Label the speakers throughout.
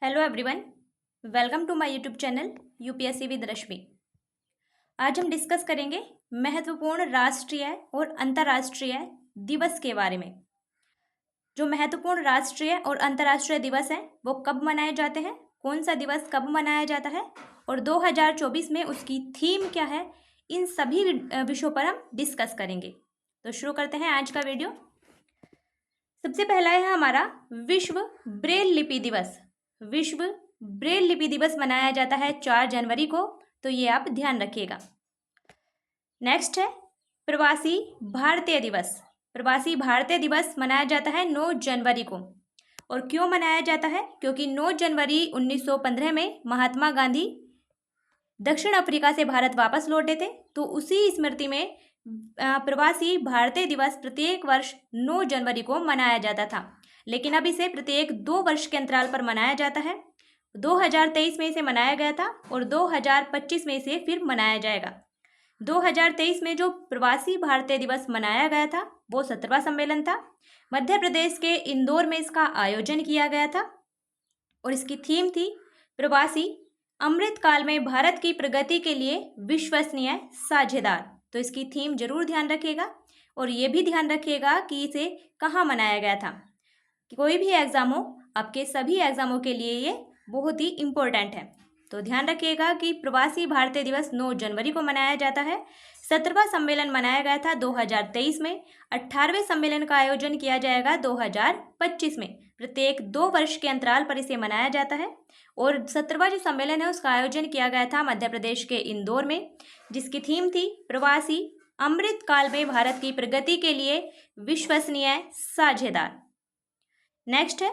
Speaker 1: Hello everyone, welcome to my YouTube channel UPSC with Rashmi. आज हम discuss करेंगे महत्वपूर्ण राष्ट्रीय और अंतर्राष्ट्रीय दिवस के बारे में। जो महत्वपूर्ण राष्ट्रीय और अंतर्राष्ट्रीय दिवस हैं वो कब मनाए जाते हैं, कौन सा दिवस कब मनाया जाता है और 2024 में उसकी थीम क्या है, इन सभी विषयों पर हम डिस्कस करेंगे। तो शुरू करते हैं आज का वीडियो। सबसे पहला है हमारा विश्व ब्रेल लिपि दिवस। विश्व ब्रेल लिपि दिवस मनाया जाता है 4 जनवरी को, तो ये आप ध्यान रखिएगा। नेक्स्ट है प्रवासी भारतीय दिवस। प्रवासी भारतीय दिवस मनाया जाता है 9 जनवरी को। और क्यों मनाया जाता है? क्योंकि 9 जनवरी 1915 में महात्मा गांधी दक्षिण अफ्रीका से भारत वापस लौटे थे, तो उसी स्मृति में प्रवासी भारतीय दिवस प्रत्येक वर्ष 9 जनवरी को मनाया जाता था। लेकिन अब इसे प्रत्येक 2 वर्ष के अंतराल पर मनाया जाता है। 2023 में इसे मनाया गया था और 2025 में इसे फिर मनाया जाएगा। 2023 में जो प्रवासी भारतीय दिवस मनाया गया था वो 17वां सम्मेलन था। मध्य प्रदेश के इंदौर में इसका आयोजन किया गया था और इसकी थीम थी प्रवासी अमृतकाल में भारत की प्रगति के लिए विश्वसनीय साझेदार। तो इसकी थीम जरूर ध्यान रखिएगा और ये भी ध्यान रखिएगा कि इसे कहाँ मनाया गया था। कोई भी एग्ज़ाम हो, आपके सभी एग्ज़ामों के लिए ये बहुत ही इम्पोर्टेंट है। तो ध्यान रखिएगा कि प्रवासी भारतीय दिवस 9 जनवरी को मनाया जाता है। 17वां सम्मेलन मनाया गया था 2023 में। 18वें सम्मेलन का आयोजन किया जाएगा 2025 में। प्रत्येक 2 वर्ष के अंतराल पर इसे मनाया जाता है। और 17वां जो सम्मेलन है उसका आयोजन किया गया था मध्य प्रदेश के इंदौर में, जिसकी थीम थी प्रवासी अमृतकाल में भारत की प्रगति के लिए विश्वसनीय साझेदार। नेक्स्ट है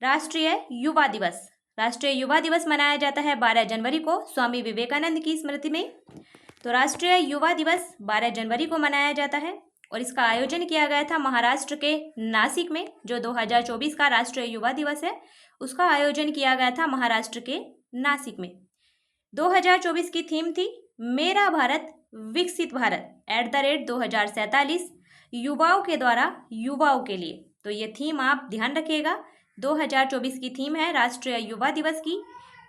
Speaker 1: राष्ट्रीय युवा दिवस। राष्ट्रीय युवा दिवस मनाया जाता है 12 जनवरी को स्वामी विवेकानंद की स्मृति में। तो राष्ट्रीय युवा दिवस 12 जनवरी को मनाया जाता है और इसका आयोजन किया गया था महाराष्ट्र के नासिक में। जो 2024 का राष्ट्रीय युवा दिवस है उसका आयोजन किया गया था महाराष्ट्र के नासिक में। 2024 की थीम थी मेरा भारत विकसित भारत @2047 युवाओं के द्वारा युवाओं के लिए। तो ये थीम आप ध्यान रखिएगा। 2024 की थीम है राष्ट्रीय युवा दिवस की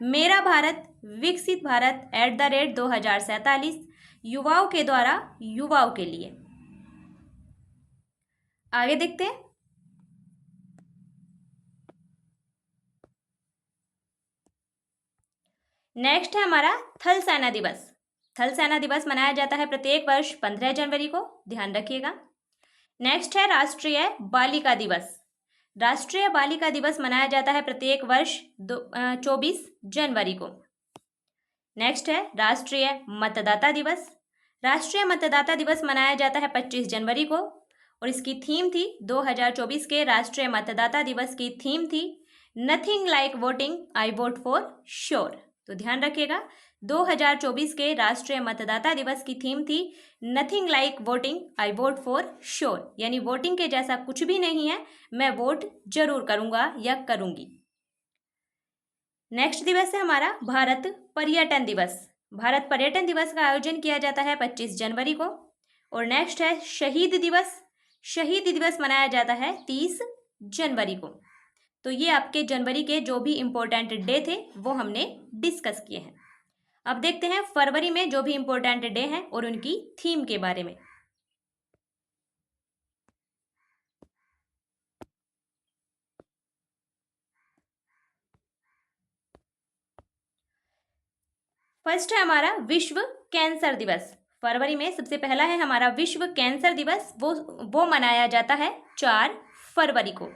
Speaker 1: मेरा भारत विकसित भारत @2047 युवाओं के द्वारा युवाओं के लिए। आगे देखते हैं। नेक्स्ट है हमारा थल सेना दिवस। थल सेना दिवस मनाया जाता है प्रत्येक वर्ष 15 जनवरी को, ध्यान रखिएगा। नेक्स्ट है राष्ट्रीय बालिका दिवस। राष्ट्रीय बालिका दिवस मनाया जाता है प्रत्येक वर्ष 24 जनवरी को। नेक्स्ट है राष्ट्रीय मतदाता दिवस। राष्ट्रीय मतदाता दिवस मनाया जाता है 25 जनवरी को और इसकी थीम थी 2024 के राष्ट्रीय मतदाता दिवस की थीम थी nothing like voting I vote for sure. तो ध्यान रखिएगा 2024 के राष्ट्रीय मतदाता दिवस की थीम थी nothing like voting I vote for sure, यानी वोटिंग के जैसा कुछ भी नहीं है, मैं वोट जरूर करूंगा या करूंगी। नेक्स्ट दिवस है हमारा भारत पर्यटन दिवस। भारत पर्यटन दिवस का आयोजन किया जाता है 25 जनवरी को। और नेक्स्ट है शहीद दिवस। शहीद दिवस मनाया जाता है 30 जनवरी को। तो ये आपके जनवरी के जो भी इम्पोर्टेंट डे थे वो हमने डिस्कस किए हैं। अब देखते हैं फरवरी में जो भी इम्पोर्टेंट डे हैं और उनकी थीम के बारे में। फर्स्ट है हमारा विश्व कैंसर दिवस। फरवरी में सबसे पहला है हमारा विश्व कैंसर दिवस। वो मनाया जाता है 4 फरवरी को।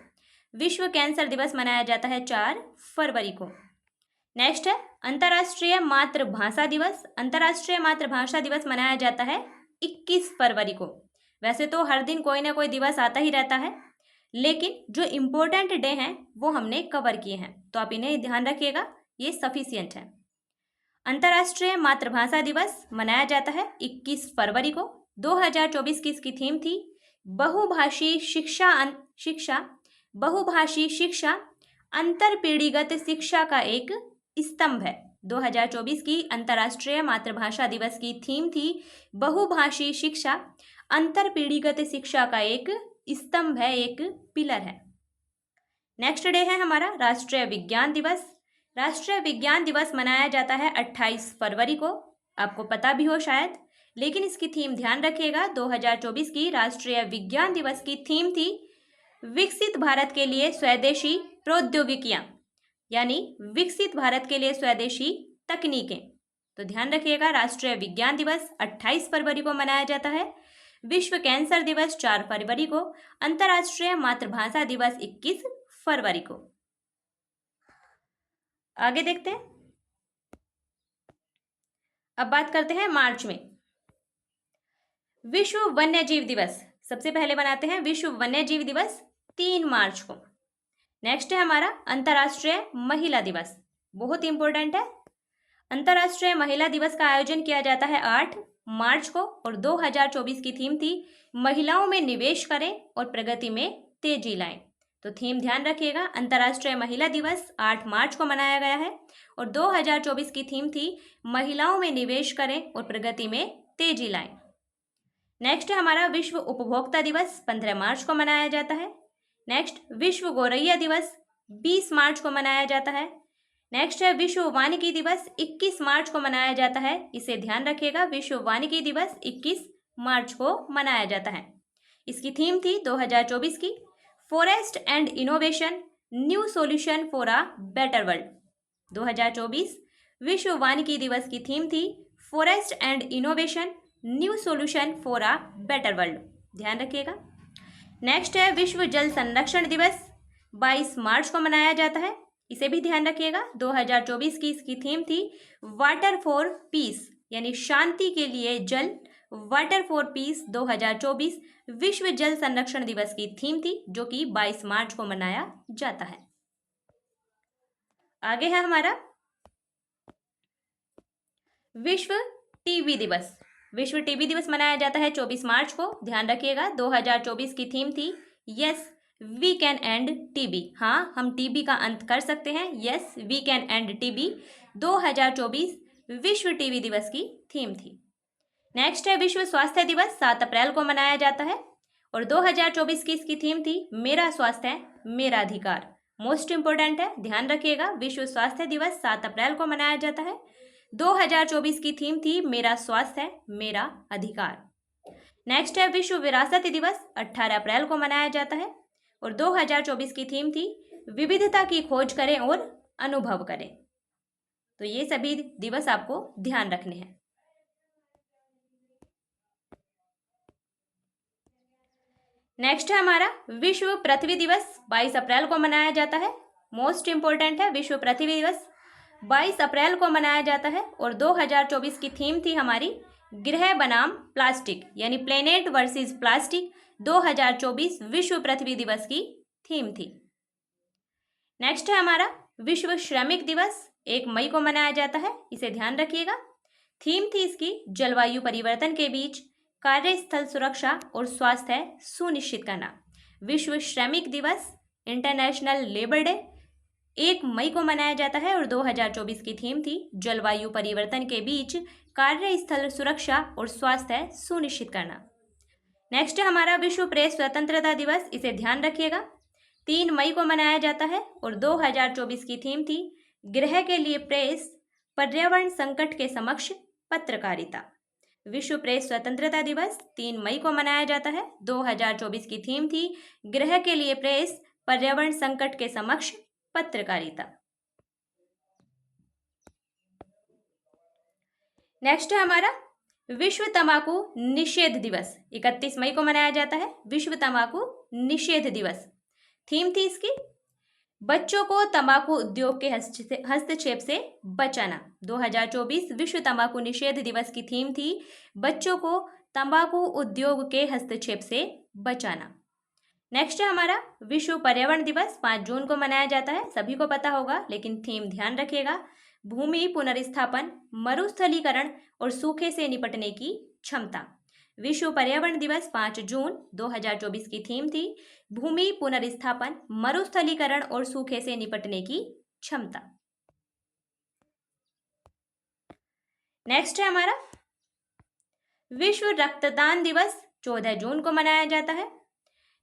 Speaker 1: विश्व कैंसर दिवस मनाया जाता है 4 फरवरी को। नेक्स्ट है अंतर्राष्ट्रीय मातृभाषा दिवस। अंतर्राष्ट्रीय मातृभाषा दिवस मनाया जाता है 21 फरवरी को। वैसे तो हर दिन कोई ना कोई दिवस आता ही रहता है, लेकिन जो इम्पोर्टेंट डे हैं वो हमने कवर किए हैं, तो आप इन्हें ध्यान रखिएगा, ये सफिशियंट है। अंतर्राष्ट्रीय मातृभाषा दिवस मनाया जाता है 21 फरवरी को। 2024 की इसकी थीम थी बहुभाषी शिक्षा बहुभाषी शिक्षा अंतरपीढ़ीगत शिक्षा का एक स्तंभ है। 2024 की अंतर्राष्ट्रीय मातृभाषा दिवस की थीम थी बहुभाषी शिक्षा अंतरपीढ़ीगत शिक्षा का एक स्तंभ है, एक पिलर है। नेक्स्ट डे है हमारा राष्ट्रीय विज्ञान दिवस। राष्ट्रीय विज्ञान दिवस मनाया जाता है 28 फरवरी को, आपको पता भी हो शायद, लेकिन इसकी थीम ध्यान रखिएगा। 2024 की राष्ट्रीय विज्ञान दिवस की थीम थी विकसित भारत के लिए स्वदेशी प्रौद्योगिकियां, यानी विकसित भारत के लिए स्वदेशी तकनीकें। तो ध्यान रखिएगा, राष्ट्रीय विज्ञान दिवस 28 फरवरी को मनाया जाता है। विश्व कैंसर दिवस 4 फरवरी को, अंतर्राष्ट्रीय मातृभाषा दिवस 21 फरवरी को। आगे देखते हैं। अब बात करते हैं मार्च में। विश्व वन्यजीव दिवस सबसे पहले मनाते हैं, विश्व वन्यजीव दिवस 3 मार्च को। नेक्स्ट है हमारा अंतर्राष्ट्रीय महिला दिवस, बहुत इंपॉर्टेंट है। अंतर्राष्ट्रीय महिला दिवस का आयोजन किया जाता है 8 मार्च को, और 2024 की थीम थी महिलाओं में निवेश करें और प्रगति में तेजी लाएं। तो थीम ध्यान रखिएगा, अंतर्राष्ट्रीय महिला दिवस 8 मार्च को मनाया गया है, और 2024 की थीम थी महिलाओं में निवेश करें और प्रगति में तेजी लाएं। नेक्स्ट है हमारा विश्व उपभोक्ता दिवस 15 मार्च को मनाया जाता है। नेक्स्ट विश्व गौरैया दिवस 20 मार्च को मनाया जाता है। नेक्स्ट है विश्व वानिकी दिवस 21 मार्च को मनाया जाता है। इसे ध्यान रखिएगा, विश्व वानिकी दिवस 21 मार्च को मनाया जाता है। इसकी थीम थी 2024 की forest and innovation, new solution for a better world. 2024 विश्व वानिकी दिवस की थीम थी forest and innovation, new solution for a better world. ध्यान रखिएगा। नेक्स्ट है विश्व जल संरक्षण दिवस 22 मार्च को मनाया जाता है। इसे भी ध्यान रखिएगा। 2024 की इसकी थीम थी वाटर फॉर पीस, यानी शांति के लिए जल, वाटर फॉर पीस 2024 विश्व जल संरक्षण दिवस की थीम थी, जो कि 22 मार्च को मनाया जाता है। आगे है हमारा विश्व टीबी दिवस। विश्व टीबी दिवस मनाया जाता है 24 मार्च को। ध्यान रखिएगा, 2024 की थीम थी yes we can end TB, हाँ हम टीबी का अंत कर सकते हैं, yes we can end TB 2024 विश्व टीबी दिवस की थीम थी। नेक्स्ट है विश्व स्वास्थ्य दिवस 7 अप्रैल को मनाया जाता है, और 2024 की इसकी थीम थी मेरा स्वास्थ्य मेरा अधिकार। मोस्ट इंपोर्टेंट है, ध्यान रखिएगा, विश्व स्वास्थ्य दिवस 7 अप्रैल को मनाया जाता है। 2024 की थीम थी मेरा स्वास्थ्य मेरा अधिकार। नेक्स्ट है विश्व विरासत दिवस 18 अप्रैल को मनाया जाता है, और 2024 की थीम थी विविधता की खोज करें और अनुभव करें। तो ये सभी दिवस आपको ध्यान रखने हैं। नेक्स्ट है हमारा विश्व पृथ्वी दिवस 22 अप्रैल को मनाया जाता है। मोस्ट इंपोर्टेंट है, विश्व पृथ्वी दिवस 22 अप्रैल को मनाया जाता है, और 2024 की थीम थी हमारी ग्रह बनाम प्लास्टिक, यानी प्लेनेट वर्सेस प्लास्टिक 2024 विश्व पृथ्वी दिवस की थीम थी। नेक्स्ट है हमारा विश्व श्रमिक दिवस 1 मई को मनाया जाता है। इसे ध्यान रखिएगा। थीम थी इसकी जलवायु परिवर्तन के बीच कार्यस्थल सुरक्षा और स्वास्थ्य सुनिश्चित करना। विश्व श्रमिक दिवस इंटरनेशनल लेबर डे 1 मई को मनाया जाता है, और 2024 की थीम थी जलवायु परिवर्तन के बीच कार्यस्थल सुरक्षा और स्वास्थ्य सुनिश्चित करना। नेक्स्ट है हमारा विश्व प्रेस स्वतंत्रता दिवस। इसे ध्यान रखिएगा, 3 मई को मनाया जाता है, और 2024 की थीम थी ग्रह के लिए प्रेस, पर्यावरण संकट के समक्ष पत्रकारिता। विश्व प्रेस स्वतंत्रता दिवस 3 मई को मनाया जाता है। 2024 की थीम थी ग्रह के लिए प्रेस, पर्यावरण संकट के समक्ष पत्रकारिता। नेक्स्ट है हमारा विश्व तंबाकू निषेध दिवस 31 मई को मनाया जाता है। विश्व तंबाकू निषेध दिवस, थीम थी इसकी बच्चों को तंबाकू उद्योग के हस्तक्षेप से बचाना। 2024 विश्व तंबाकू निषेध दिवस की थीम थी बच्चों को तंबाकू उद्योग के हस्तक्षेप से बचाना। नेक्स्ट है हमारा विश्व पर्यावरण दिवस 5 जून को मनाया जाता है, सभी को पता होगा, लेकिन थीम ध्यान रखिएगा भूमि पुनर्स्थापन, मरुस्थलीकरण और सूखे से निपटने की क्षमता। विश्व पर्यावरण दिवस 5 जून 2024 की थीम थी भूमि पुनर्स्थापन, मरुस्थलीकरण और सूखे से निपटने की क्षमता। नेक्स्ट है हमारा विश्व रक्तदान दिवस 14 जून को मनाया जाता है।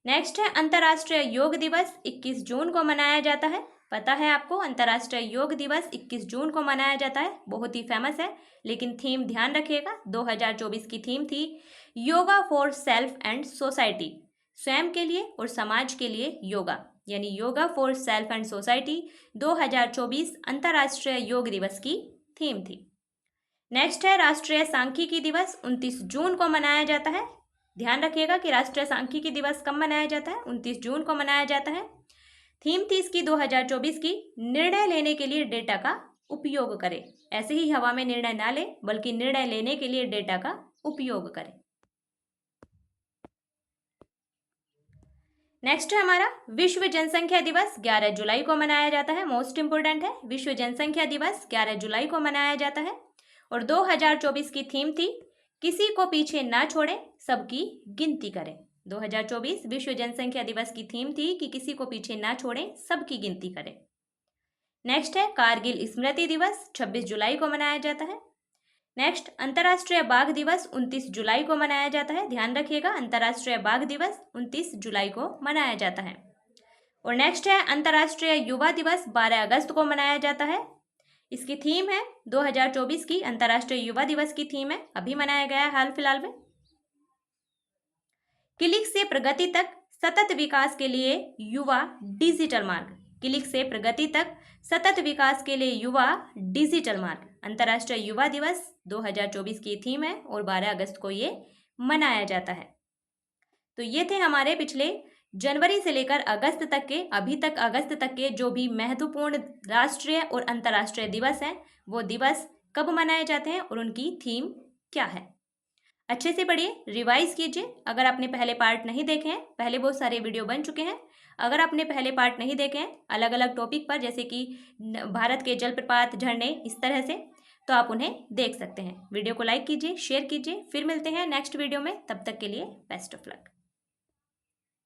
Speaker 1: नेक्स्ट है अंतर्राष्ट्रीय योग दिवस 21 जून को मनाया जाता है। पता है आपको, अंतर्राष्ट्रीय योग दिवस 21 जून को मनाया जाता है, बहुत ही फेमस है। लेकिन थीम ध्यान रखिएगा, 2024 की थीम थी yoga for self and society, स्वयं के लिए और समाज के लिए योगा, यानी yoga for self and society 2024 अंतर्राष्ट्रीय योग दिवस की थीम थी। नेक्स्ट है राष्ट्रीय सांख्यिकी दिवस, 29 जून को मनाया जाता है। ध्यान रखिएगा कि राष्ट्रीय सांख्यिकी दिवस कब मनाया जाता है, 29 जून को मनाया जाता है। थीम थी इसकी 2024 की निर्णय लेने के लिए डेटा का उपयोग करें। ऐसे ही हवा में निर्णय ना लें, बल्कि निर्णय लेने के लिए डेटा का उपयोग करें। नेक्स्ट है हमारा विश्व जनसंख्या दिवस, 11 जुलाई को मनाया जाता है। मोस्ट इंपोर्टेंट है, विश्व जनसंख्या दिवस 11 जुलाई को मनाया जाता है। और 2024 की थीम थी किसी को पीछे ना छोड़े, सबकी गिनती करें। 2024 विश्व जनसंख्या दिवस की थीम थी कि किसी को पीछे ना छोड़ें, सबकी गिनती करें। नेक्स्ट है कारगिल स्मृति दिवस, 26 जुलाई को मनाया जाता है। नेक्स्ट अंतर्राष्ट्रीय बाघ दिवस 29 जुलाई को मनाया जाता है। ध्यान रखिएगा, अंतर्राष्ट्रीय बाघ दिवस 29 जुलाई को मनाया जाता है। और नेक्स्ट है अंतर्राष्ट्रीय युवा दिवस, 12 अगस्त को मनाया जाता है। इसकी थीम है 2024 की अंतर्राष्ट्रीय युवा दिवस की थीम है, अभी मनाया गया है हाल फिलहाल में। क्लिक से प्रगति तक सतत विकास के लिए युवा डिजिटल मार्ग, क्लिक से प्रगति तक सतत विकास के लिए युवा डिजिटल मार्ग, अंतर्राष्ट्रीय युवा दिवस 2024 की थीम है और 12 अगस्त को ये मनाया जाता है। तो ये थे हमारे पिछले जनवरी से लेकर अगस्त तक के, अभी तक अगस्त तक के जो भी महत्वपूर्ण राष्ट्रीय और अंतर्राष्ट्रीय दिवस हैं, वो दिवस कब मनाए जाते हैं और उनकी थीम क्या है। अच्छे से पढ़िए, रिवाइज कीजिए। अगर आपने पहले पार्ट नहीं देखे हैं, पहले बहुत सारे वीडियो बन चुके हैं, अगर आपने पहले पार्ट नहीं देखे हैं अलग अलग टॉपिक पर, जैसे कि भारत के जलप्रपात, झरने, इस तरह से, तो आप उन्हें देख सकते हैं। वीडियो को लाइक कीजिए, शेयर कीजिए। फिर मिलते हैं नेक्स्ट वीडियो में, तब तक के लिए बेस्ट ऑफ लक।